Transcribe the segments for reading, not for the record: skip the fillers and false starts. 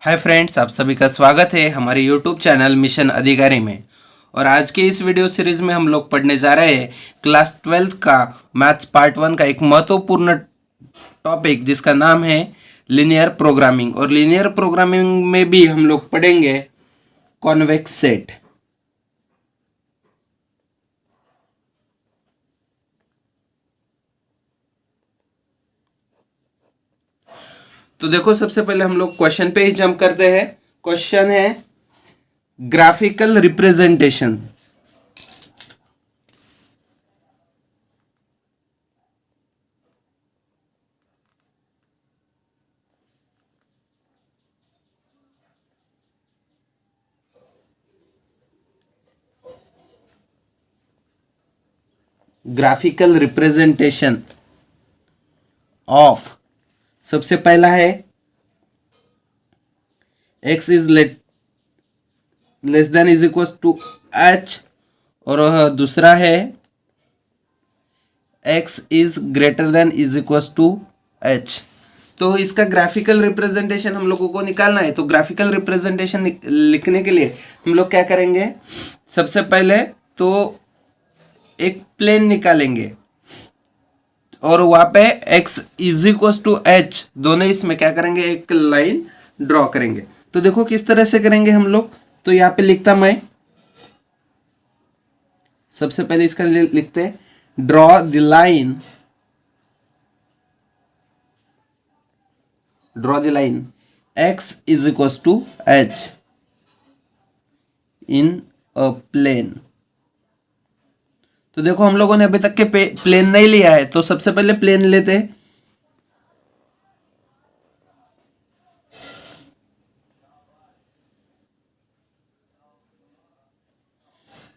Hi friends, आप सभी का स्वागत है हमारे यूट्यूब चैनल मिशन अधिकारी में। और आज के इस वीडियो सीरीज में हम लोग पढ़ने जा रहे हैं क्लास 12 का मैथ्स पार्ट 1 का एक महत्वपूर्ण टॉपिक जिसका नाम है लीनियर प्रोग्रामिंग। और लीनियर प्रोग्रामिंग में भी हम लोग पढ़ेंगे कॉन्वेक्स सेट। तो देखो, सबसे पहले हम लोग क्वेश्चन पे ही जंप करते हैं। क्वेश्चन है graphical representation. Graphical representation of, सबसे पहला है x is less than is equal to h, और दूसरा है x is greater than is equal to h। तो इसका ग्राफिकल रिप्रेजेंटेशन हम लोगों को निकालना है। तो ग्राफिकल रिप्रेजेंटेशन लिखने के लिए हम लोग क्या करेंगे, सबसे पहले तो एक प्लेन निकालेंगे और वहां पे x is equal to h, दोनों इसमें क्या करेंगे, एक लाइन ड्रॉ करेंगे। तो देखो किस तरह से करेंगे हम लोग। तो यहाँ पे लिखता मैं, सबसे पहले इसका लिखते हैं draw the line, x is equal to h in a plane. तो देखो हम लोगों ने अभी तक के प्लेन नहीं लिया है, तो सबसे पहले प्लेन लेते हैं।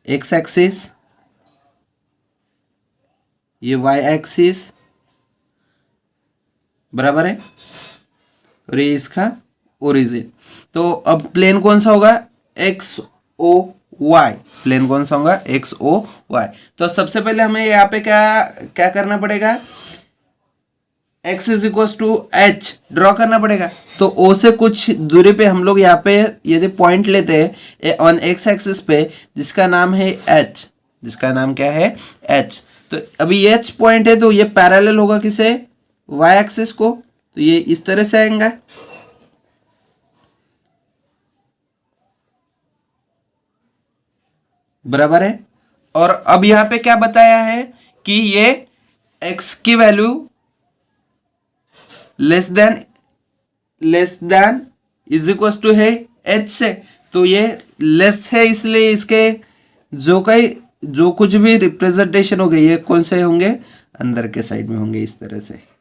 एक्स एक्सिस, ये वाई एक्सिस बराबर है, और ये इसका ओरिजिन। तो अब प्लेन कौन सा होगा, एक्स ओ वाई। प्लेन कौन सा होगा, एक्स ओ वाई। तो सबसे पहले हमें यहाँ पे क्या क्या करना पड़ेगा, x is equal to H draw करना पड़ेगा। तो o से कुछ दूरी पे हम लोग यहाँ पे यदि पॉइंट लेते हैं ऑन x एक्सिस पे, जिसका नाम है h, जिसका नाम क्या है, h। तो अभी h पॉइंट है तो ये पैरेलल होगा किसे, y एक्सिस को। तो ये इस तरह से आएगा, बराबर है। और अब यहाँ पे क्या बताया है कि ये x की value less than is equal to है h से। तो ये लेस है, इसलिए इसके जो कुछ भी रिप्रेजेंटेशन हो गए ये कौन से होंगे, अंदर के साइड में होंगे, इस तरह से।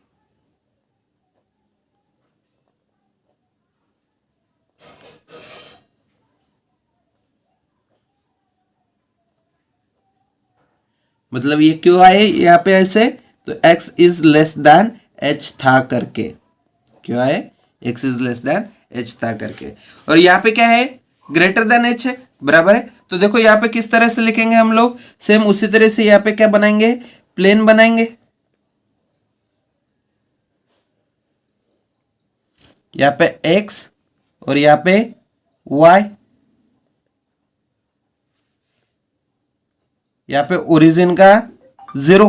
मतलब ये क्यों आए यहाँ पे ऐसे, तो x is less then h था करके, क्यों आए, x is less then h था करके। और यहाँ पे क्या है, ग्रेटर देन h है, बराबर है। तो देखो यहाँ पे किस तरह से लिखेंगे हम लोग, सेम उसी तरह से यहाँ पे क्या बनाएंगे, प्लेन बनाएंगे। यहाँ पे x और यहाँ पे y, यहाँ पे ओरिजिन का 0,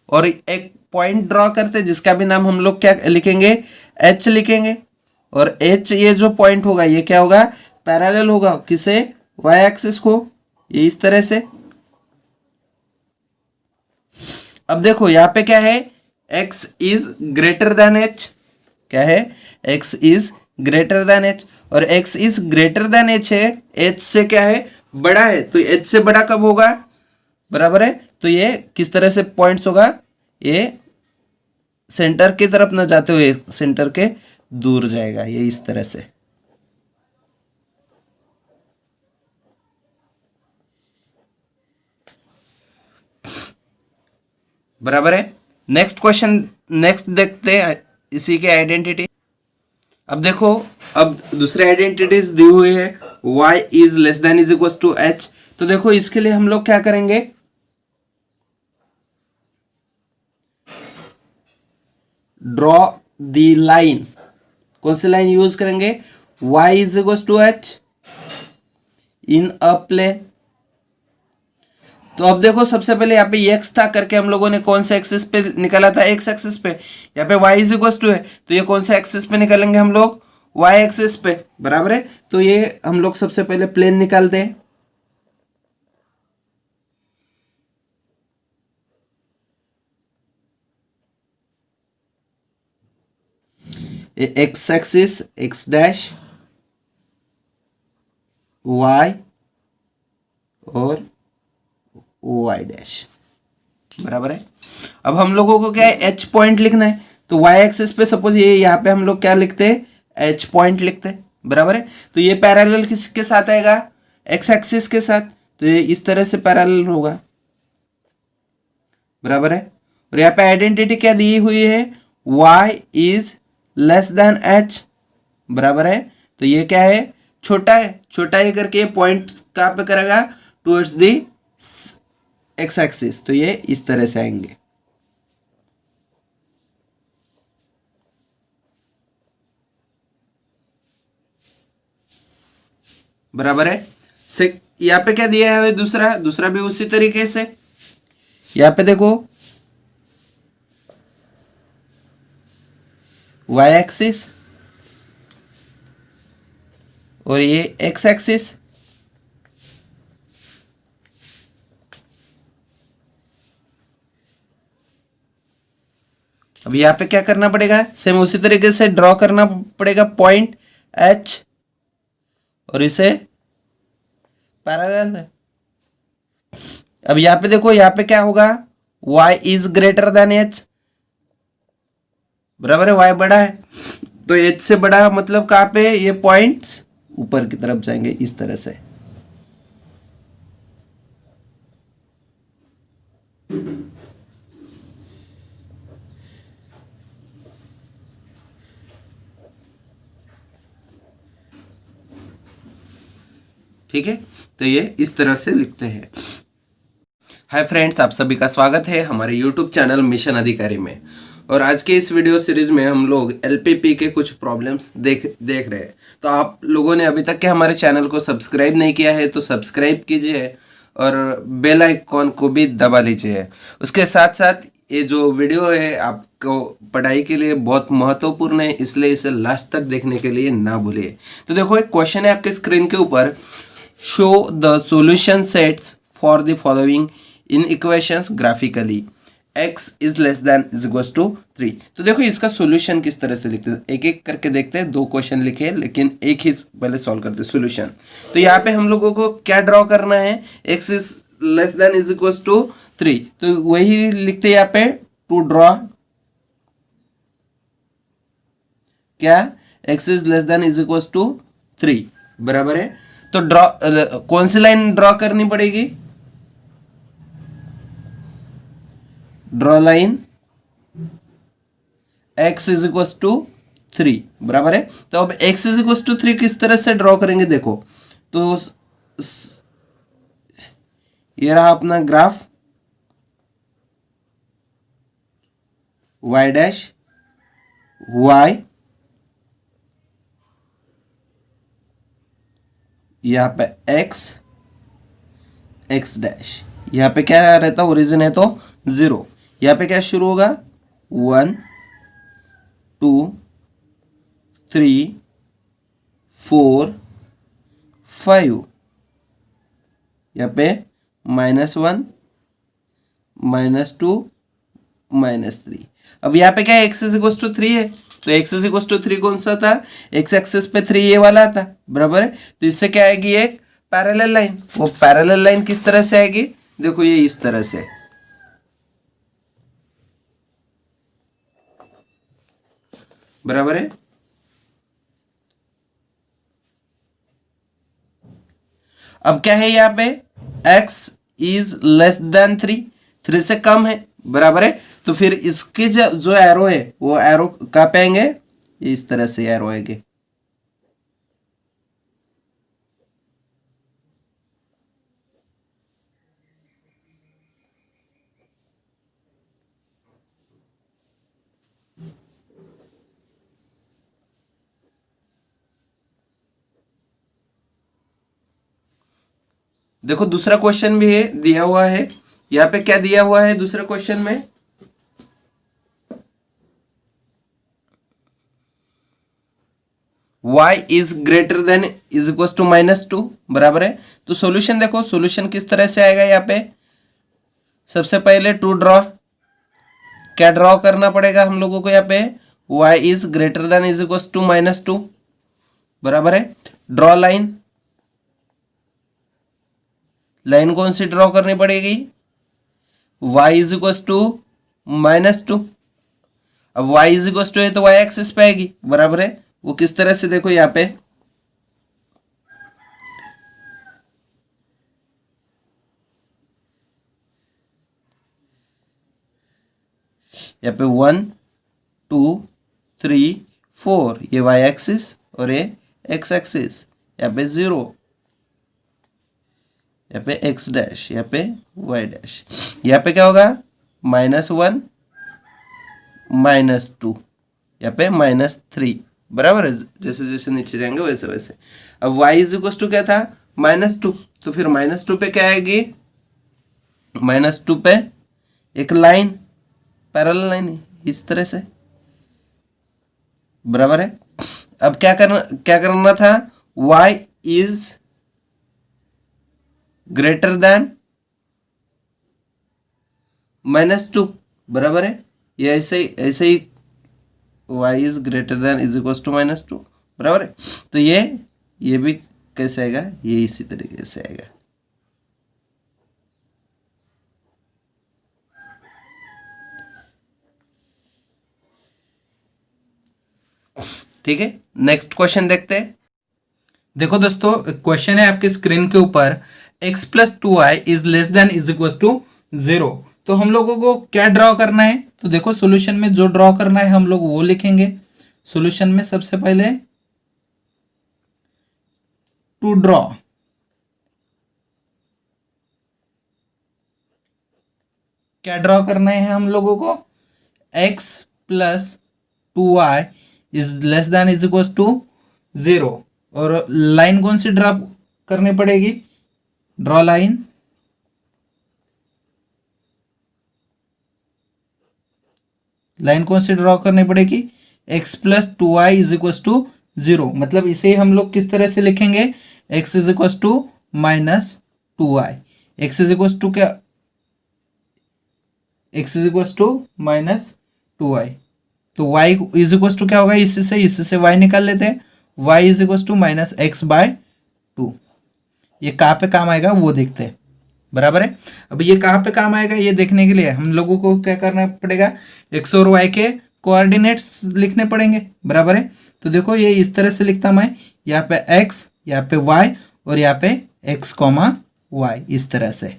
और एक पॉइंट ड्रॉ करते जिसका भी नाम हम लोग क्या लिखेंगे, h लिखेंगे। और h ये जो पॉइंट होगा ये क्या होगा, पैरेलल होगा किसे, y एक्सिस को, ये इस तरह से। अब देखो यहाँ पे क्या है, x is greater then h, क्या है, x is greater then h। और x is greater then h है, h से क्या है, बड़ा है। तो h से बड़ा कब होगा, बराबर है। तो ये किस तरह से पॉइंट्स होगा, ये सेंटर की तरफ ना जाते हुए सेंटर के दूर जाएगा, ये इस तरह से। बराबर है। नेक्स्ट क्वेश्चन, नेक्स्ट देखते हैं इसी के आइडेंटिटी। अब देखो, अब दूसरे आइडेंटिटीज दी हुई है, y is less than is equal to h। तो देखो इसके लिए हम लोग क्या करेंगे, ड्रॉ द लाइन, कौन सी लाइन यूज करेंगे, y is equal to H in a plane. तो अब देखो सबसे पहले यहाँ पे x था करके हम लोगों ने कौन से एक्सिस पे निकाला था, x एक्सिस पे। यहाँ पे y इज इक्वल टू है तो ये कौन से एक्सिस पे निकालेंगे हम लोग, y एक्सिस पे, बराबर है। तो ये हम लोग सबसे पहले प्लेन निकालते हैं। x axis x dash, y और y डैश, बराबर है। अब हम लोगों को क्या है, एच पॉइंट लिखना है। तो y एक्सिस पे सपोज ये यहाँ पे हम लोग क्या लिखते हैं, एच पॉइंट लिखते हैं, बराबर है। तो ये पैरेलल किसके साथ आएगा, x एक्सिस के साथ। तो ये इस तरह से पैरेलल होगा, बराबर है। और यहाँ पे आइडेंटिटी क्या दी हुई है, y is less then h, बराबर है। तो ये क्या है, छोटा है, छोटा है करके पॉइंट कहाँ पे करेगा, टुवर्ड्स दी एक्स एक्सिस। तो ये इस तरह से आएंगे, बराबर है। से यहाँ पे क्या दिया है, दूसरा दूसरा भी उसी तरीके से। यहाँ पे देखो y एक्सिस और ये x एक्सिस। अब यहाँ पे क्या करना पड़ेगा, सेम उसी तरीके से ड्रॉ करना पड़ेगा पॉइंट h, और इसे पैरेलल है। अब यहाँ पे देखो, यहाँ पे क्या होगा, y is greater then h, बराबर है, y बड़ा है। तो h से बड़ा मतलब कहाँ पे, ये पॉइंट्स ऊपर की तरफ जाएंगे इस तरह से। ठीक है, तो ये इस तरह से लिखते हैं। हाय फ्रेंड्स, आप सभी का स्वागत है हमारे यूट्यूब चैनल मिशन अधिकारी में। और आज के इस वीडियो सीरीज में हम लोग एलपीपी के कुछ प्रॉब्लम्स देख रहे हैं। तो आप लोगों ने अभी तक के हमारे चैनल को सब्सक्राइब नहीं किया है तो सब्सक्राइब कीजिए और बेल आइकॉन को भी दबा लीजिए। उसके साथ साथ ये जो वीडियो है आपको पढ़ाई के लिए बहुत महत्वपूर्ण है, इसलिए इसे लास्ट तक देखने के लिए ना भूलिए। तो देखो, एक क्वेश्चन है आपके स्क्रीन के ऊपर, show the solution sets for the following inequations graphically, x is less than is equal to 3। तो देखो इसका सॉल्यूशन किस तरह से लिखते हैं, एक एक करके देखते हैं। दो क्वेश्चन लिखे लेकिन एक ही पहले सॉल्व करते हैं सॉल्यूशन। तो यहाँ पे हम लोगों को क्या ड्रॉ करना है, x is less than is equal to 3। तो वही लिखते हैं यहाँ पे, टू ड्रॉ क्या, x is less than is equal to 3, बराबर है। तो ड्रॉ कौन सी लाइन ड्रॉ करनी पड़ेगी, draw line x is equal to 3, बराबर है। तो अब x इज इक्वल टू 3 किस तरह से ड्रॉ करेंगे, देखो तो ये रहा अपना ग्राफ, y डैश, y, यहाँ पे x, x डैश, यहाँ पे क्या रहता, ओरिजिन है तो 0। यहाँ पे क्या शुरू होगा, 1 2 3 4 5, यहाँ पे -1 -2 -3। अब यहाँ पे क्या है, x इज इक्वल टू 3 है। तो x इज इक्वल टू 3 कौन सा था, x एक्सिस पे 3 ये वाला था, बराबर है। तो इससे क्या आएगी, एक पैरेलल लाइन। वो पैरेलल लाइन किस तरह से आएगी, देखो ये इस तरह से, बराबर है। अब क्या है यहाँ पे, x इज लेस देन 3, 3 से कम है, बराबर है। तो फिर इसके जो एरो है वो एरो कहाँ पे आएंगे, इस तरह से एरो आएंगे, देखो दूसरा क्वेश्चन भी है दिया हुआ है, यहाँ पे क्या दिया हुआ है दूसरे क्वेश्चन में, y is greater than is equal to -2, बराबर है। तो सॉल्यूशन देखो, सॉल्यूशन किस तरह से आएगा यहाँ पे, सबसे पहले टू ड्रॉ, क्या ड्रॉ करना पड़ेगा हम लोगों को यहाँ पे, y is greater than is equal to -2, बराबर है। ड्रॉ लाइन, लाइन कौन सी ड्रॉ करनी पड़ेगी, y इज इक्वल टू -2। अब y इज इक्वल टू है तो y एक्सिस पे आएगी, बराबर है। वो किस तरह से देखो यहाँ पे, यहाँ पे 1 2 3 4, ये y एक्सिस और ये x एक्सिस, यहाँ पे 0, यहाँ पे x डैश, यहाँ पे y डैश, यहाँ पे क्या होगा -1 -2, यहाँ पे -3, बराबर है। जैसे जैसे नीचे जाएंगे वैसे वैसे। अब y इज इक्वल टू क्या था -2, तो फिर -2 पे क्या आएगी, -2 पे एक लाइन, पैरेलल लाइन है इस तरह से, बराबर है। अब क्या करना था, y इज ग्रेटर देन -2, बराबर है। ये ऐसे ही y is greater than is equal to -2, बराबर है। तो ये भी कैसे आएगा, ये इसी तरीके से आएगा। ठीक है, नेक्स्ट क्वेश्चन देखते हैं। देखो दोस्तों, क्वेश्चन है आपके स्क्रीन के ऊपर, x + 2y is less than is equal to 0। तो हम लोगों को क्या ड्रॉ करना है, तो देखो सॉल्यूशन में जो ड्रॉ करना है हम लोग वो लिखेंगे। सॉल्यूशन में सबसे पहले टू ड्रॉ, क्या ड्रॉ करना है हम लोगों को, x + 2y is less than is equal to 0। और लाइन कौन सी ड्रॉ करनी पड़ेगी, ड्रॉ लाइन, लाइन कौन सी ड्रॉ करनी पड़ेगी, x + 2y is equal to 0। मतलब इसे हम लोग किस तरह से लिखेंगे, x is equal to -2y, x is equal to क्या, x is equal to -2y। तो y इज इक्वल टू क्या होगा, इससे y निकाल लेते हैं, y is equal to -x/2। ये कहाँ पे काम आएगा वो देखते हैं, बराबर है। अब ये कहाँ पे काम आएगा ये देखने के लिए हम लोगों को क्या करना पड़ेगा, x और y के कोऑर्डिनेट्स लिखने पड़ेंगे, बराबर है। तो देखो ये इस तरह से लिखता मैं, यहाँ पे x, यहाँ पे y और यहाँ पे x, y, इस तरह से,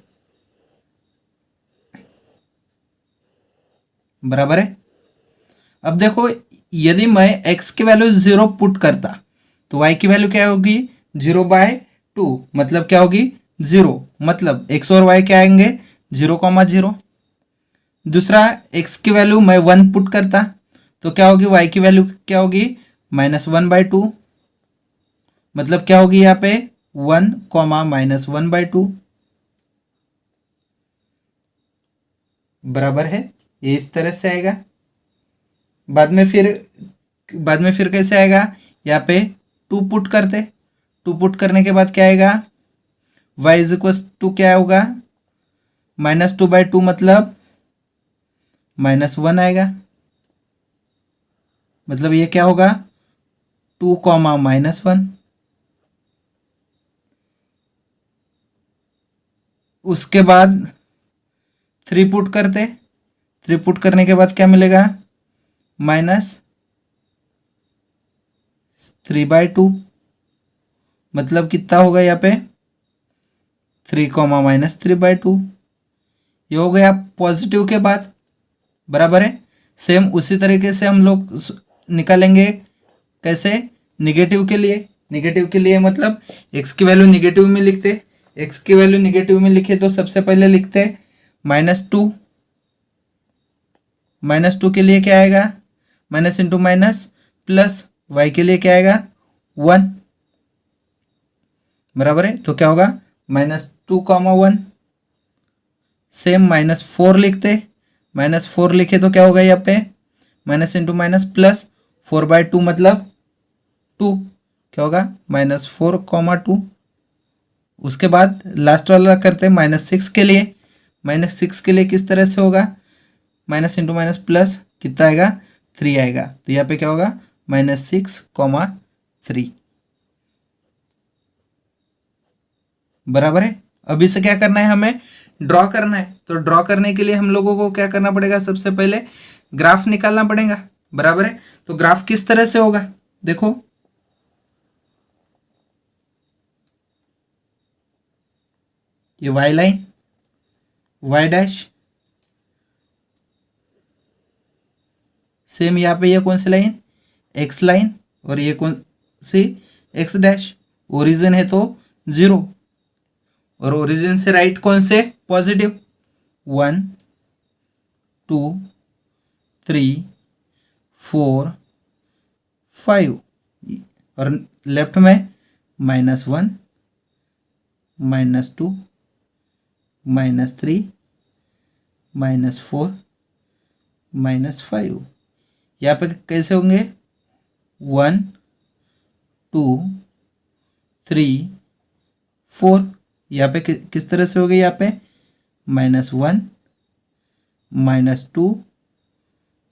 बराबर है। अब देखो यदि मैं x की वैल्यू 0 पुट करता तो y की वैल्यू क्या होगी, 0/2, मतलब क्या होगी 0, मतलब x और y क्या आएंगे 0,0। दूसरा x की वैल्यू मैं 1 पुट करता तो क्या होगी, y की वैल्यू क्या होगी -1/2, मतलब क्या होगी यहाँ पे 1, -1/2, बराबर है। ये इस तरह से आएगा। बाद में फिर कैसे आएगा, यहाँ पे 2 पुट करते, 2 पुट करने के बाद क्या आएगा, y इज इक्वल टू क्या होगा, -2/2, मतलब -1 आएगा, मतलब ये क्या होगा 2, -1। उसके बाद 3 पुट करते, 3 पुट करने के बाद क्या मिलेगा, -3/2, मतलब कितना होगा यहाँ पे 3, -3/2। ये हो गया पॉजिटिव के बाद, बराबर है। सेम उसी तरीके से हम लोग निकालेंगे, कैसे, निगेटिव के लिए। निगेटिव के लिए मतलब x की वैल्यू निगेटिव में लिखते, x की वैल्यू निगेटिव में लिखे तो सबसे पहले लिखते -2, -2 के लिए क्या आएगा, minus into minus plus, y के लिए क्या आएगा 1, बराबर है। तो क्या होगा -2, 1। सेम -4 लिखते, -4 लिखे तो क्या होगा यहाँ पे, माइनस इंटू माइनस प्लस, 4/2 मतलब 2, क्या होगा -4, 2। उसके बाद लास्ट वाला करते हैं -6 के लिए। -6 के लिए किस तरह से होगा, माइनस इंटू माइनस प्लस कितना आएगा, 3 आएगा। तो यहाँ पे क्या होगा, -6, 3 बराबर है। अब इसे क्या करना है, हमें ड्रॉ करना है। तो ड्रॉ करने के लिए हम लोगों को क्या करना पड़ेगा, सबसे पहले ग्राफ निकालना पड़ेगा, बराबर है। तो ग्राफ किस तरह से होगा, देखो ये y line, y dash, same यहाँ पे ये कौन सी लाइन, एक्स लाइन, और ये कौन सी, एक्स डैश। ओरिजिन है तो 0, और ओरिजिन से राइट कौन से, पॉजिटिव, 1, 2, 3, 4, 5, और लेफ्ट में -1, -2, -3, -4, -5। यहाँ पे कैसे होंगे, 1, 2, 3, 4। यहाँ पे किस तरह से हो गए, यहाँ पे -1, -2,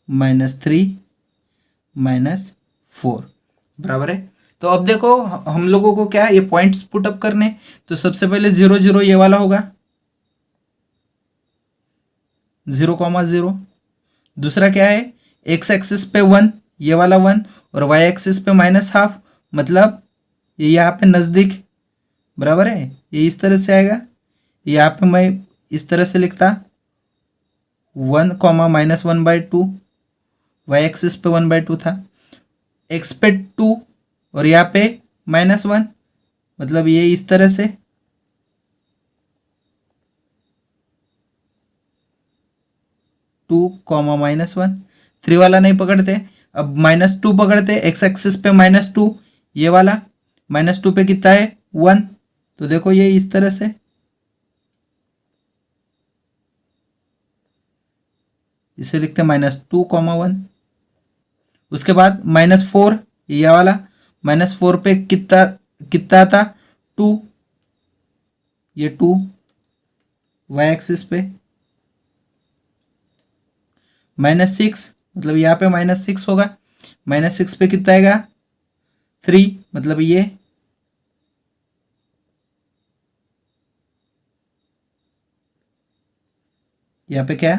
-3, -4, बराबर है। तो अब देखो हम लोगों को क्या ये पॉइंट्स पुट अप करने, तो सबसे पहले 0, 0 ये वाला होगा, 0, दूसरा क्या है, एक्स एक्सिस पे 1, ये वाला 1, और वाई एक्सिस पे -12, मतलब ये यहाँ पे नज़दीक, बराबर है। ये इस तरह से आएगा, यहाँ पे मैं इस तरह से लिखता, 1, -1/2, वाई एक्सिस पे 1/2 था, एक्स पे 2, और यहाँ पे -1, मतलब ये इस तरह से, 2, -1। 3 वाला नहीं पकड़ते, अब -2 पकड़ते, एक्स एक्सिस पे -2, ये वाला -2 पे कितना है, 1। तो देखो ये इस तरह से, इसे लिखते हैं -2, 1। उसके बाद -4, ये वाला -4 पे कितना कितना था, 2, ये 2 वाई एक्सिस पे, -6, मतलब यहाँ पे -6 होगा, -6 पे कितना आएगा, 3, मतलब ये, यहाँ पे क्या,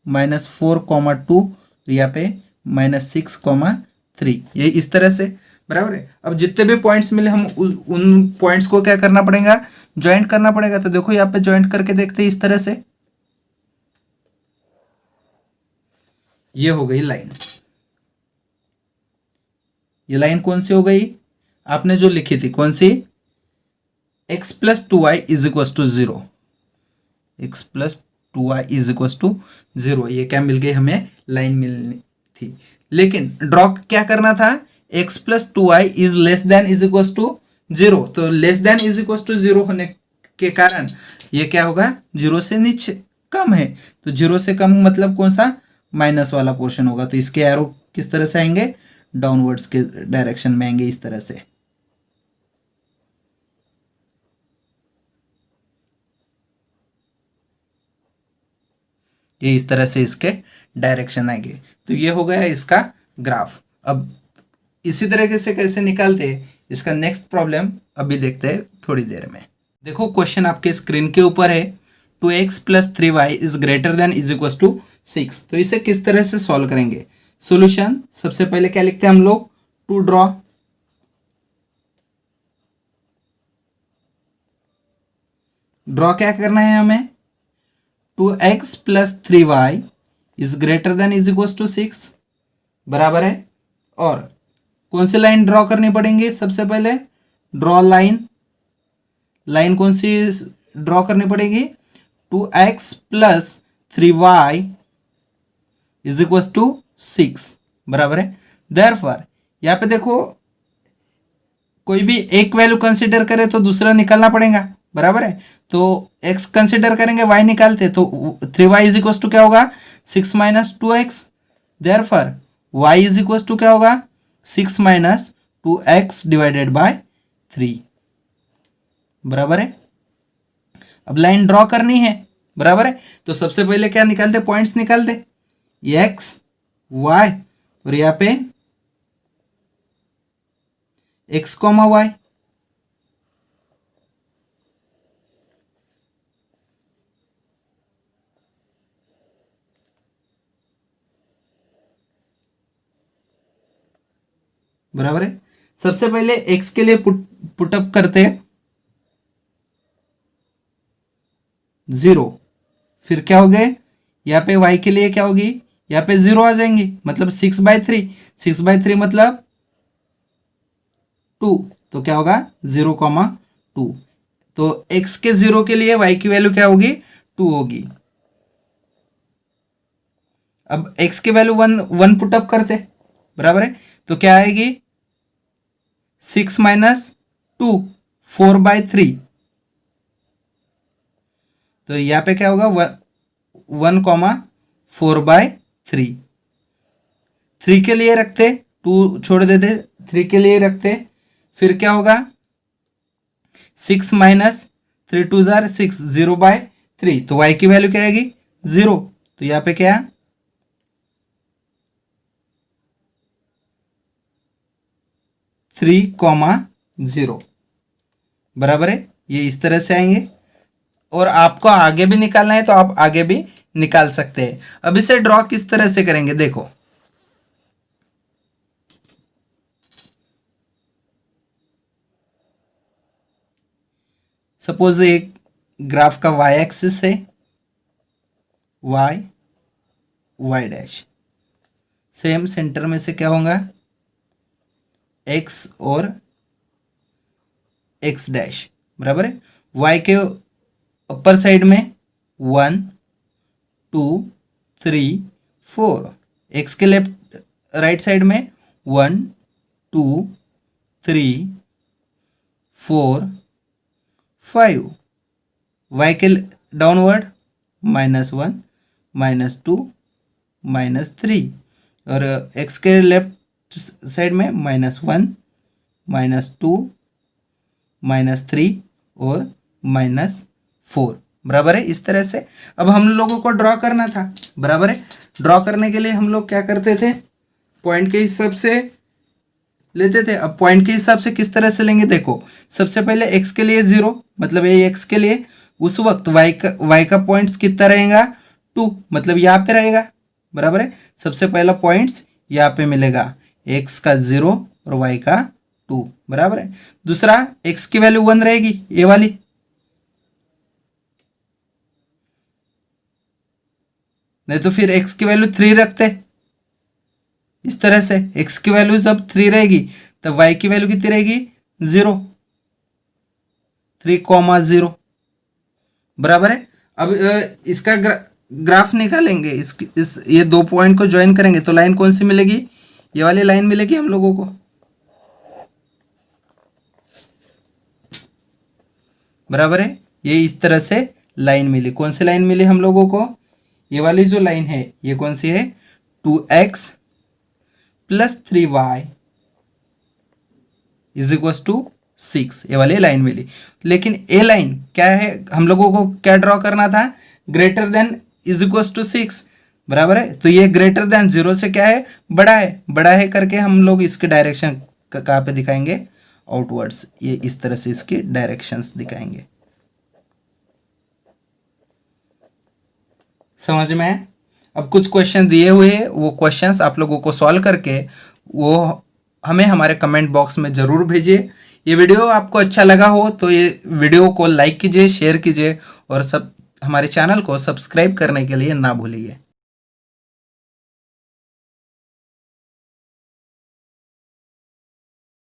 -4, 2, यहाँ पे -6, 3, ये इस तरह से, बराबर है। अब जितने भी पॉइंट्स मिले हम उन पॉइंट्स को क्या करना पड़ेगा, ज्वाइंट करना पड़ेगा। तो देखो यहाँ पे ज्वाइंट करके देखते हैं इस तरह से, ये हो गई लाइन। ये लाइन कौन सी हो गई, आपने जो लिखी थी, कौन सी, x + 2y = 0, x + 2y = 0, ये क्या मिल गई, हमें लाइन मिलनी थी। लेकिन ड्रॉ क्या करना था, x + 2y ≤ 0, तो <0 होने के कारण ये क्या होगा, 0 से नीचे कम है, तो 0 से कम मतलब कौन सा, माइनस वाला पोर्शन होगा। तो इसके एरो किस तरह से आएंगे, डाउनवर्ड्स के डायरेक्शन में आएंगे, इस तरह से। ये इस तरह से इसके डायरेक्शन आएंगे। तो ये हो गया इसका ग्राफ। अब इसी तरीके से कैसे निकालते हैं, इसका नेक्स्ट प्रॉब्लम अभी देखते हैं थोड़ी देर में। देखो क्वेश्चन आपके स्क्रीन के ऊपर है, 2x + 3y > 6। तो इसे किस तरह से सॉल्व करेंगे, सॉल्यूशन सबसे पहले क्या लिखते हैं हम लोग, टू ड्रॉ। ड्रॉ क्या करना है हमें, 2x + 3y > 6, बराबर है। और कौन सी लाइन ड्रॉ करनी पड़ेंगी, सबसे पहले ड्रॉ लाइन। लाइन कौन सी ड्रॉ करनी पड़ेगी, 2x + 3y = 6, बराबर है। देयरफॉर यहाँ पे देखो कोई भी एक वैल्यू कंसिडर करे तो दूसरा निकालना पड़ेगा, बराबर है। तो x कंसिडर करेंगे, y निकालते तो 3y इज इक्वल टू क्या होगा 6 minus 2x। Therefore y is equal to क्या होगा 6 माइनस 2x डिवाइडेड बाय 3, बराबर है। अब लाइन ड्रॉ करनी है, बराबर है। तो सबसे पहले क्या निकालते, पॉइंट्स निकालते, x y और यहाँ पे x कॉमा वाई, बराबर है। सबसे पहले x के लिए पुटअप करते 0, फिर क्या हो गए यहाँ पे y के लिए क्या होगी, यहाँ पे 0 आ जाएंगे, मतलब 6/3, 6/3 मतलब 2, तो क्या होगा 0,2। तो x के 0 के लिए y की वैल्यू क्या होगी 2 होगी। अब x की वैल्यू 1 पुटअप करते, बराबर है। तो क्या आएगी 6 माइनस 2 4/3, तो यहाँ पे क्या होगा 1,4/3। 3 के लिए रखते, 2 छोड़ देते, 3 के लिए रखते, फिर क्या होगा 6 माइनस 3 2 जार 6, 0/3। तो y की वैल्यू क्या आएगी 0, तो यहाँ पे क्या 3,0, बराबर है। ये इस तरह से आएंगे, और आपको आगे भी निकालना है तो आप आगे भी निकाल सकते हैं। अब इसे ड्रॉ किस तरह से करेंगे देखो, सपोज एक ग्राफ का y एक्सिस है, y डैश, सेम सेंटर में से क्या होगा x और x डैश, बराबर है। y के अपर साइड में 1 2 3 4, x के लेफ्ट राइट साइड में 1 2 3 4 5, y के डाउनवर्ड -1 -2 -3, और x के लेफ्ट साइड में -1 -2 -3 और -4, बराबर है। इस तरह से अब हम लोगों को ड्रॉ करना था, बराबर है। ड्रॉ करने के लिए हम लोग क्या करते थे, पॉइंट के हिसाब से लेते थे। अब पॉइंट के हिसाब से किस तरह से लेंगे देखो, सबसे पहले x के लिए 0, मतलब ये x के लिए, उस वक्त y का पॉइंट्स कितना रहेगा 2, मतलब यहाँ पे रहेगा, बराबर है। सबसे पहला पॉइंट्स यहाँ पे मिलेगा, x का 0 और y का 2, बराबर है। दूसरा x की वैल्यू 1 रहेगी, ये वाली, नहीं तो फिर x की वैल्यू 3 रखते, इस तरह से x की वैल्यू जब 3 रहेगी तब y की वैल्यू कितनी रहेगी 0, 3,0, बराबर है। अब इसका ग्राफ निकालेंगे, ये दो पॉइंट को ज्वाइन करेंगे तो लाइन कौन सी मिलेगी, ये वाली लाइन मिलेगी हम लोगों को, बराबर है। ये इस तरह से लाइन मिली, कौन सी लाइन मिली हम लोगों को, ये वाली जो लाइन है ये कौन सी है 2x + 3y = 6, ये वाली लाइन मिली। लेकिन ए लाइन क्या है, हम लोगों को क्या ड्रॉ करना था, ग्रेटर देन = 6, बराबर है। तो ये ग्रेटर देन 0 से क्या है, बड़ा है करके हम लोग इसके डायरेक्शन कहाँ पे दिखाएंगे, आउटवर्ड्स, ये इस तरह से इसकी डायरेक्शंस दिखाएंगे। समझ में है। अब कुछ क्वेश्चन दिए हुए हैं, वो क्वेश्चंस आप लोगों को सॉल्व करके वो हमें हमारे कमेंट बॉक्स में ज़रूर भेजिए। ये वीडियो आपको अच्छा लगा हो तो ये वीडियो को लाइक कीजिए, शेयर कीजिए, और सब हमारे चैनल को सब्सक्राइब करने के लिए ना भूलिए।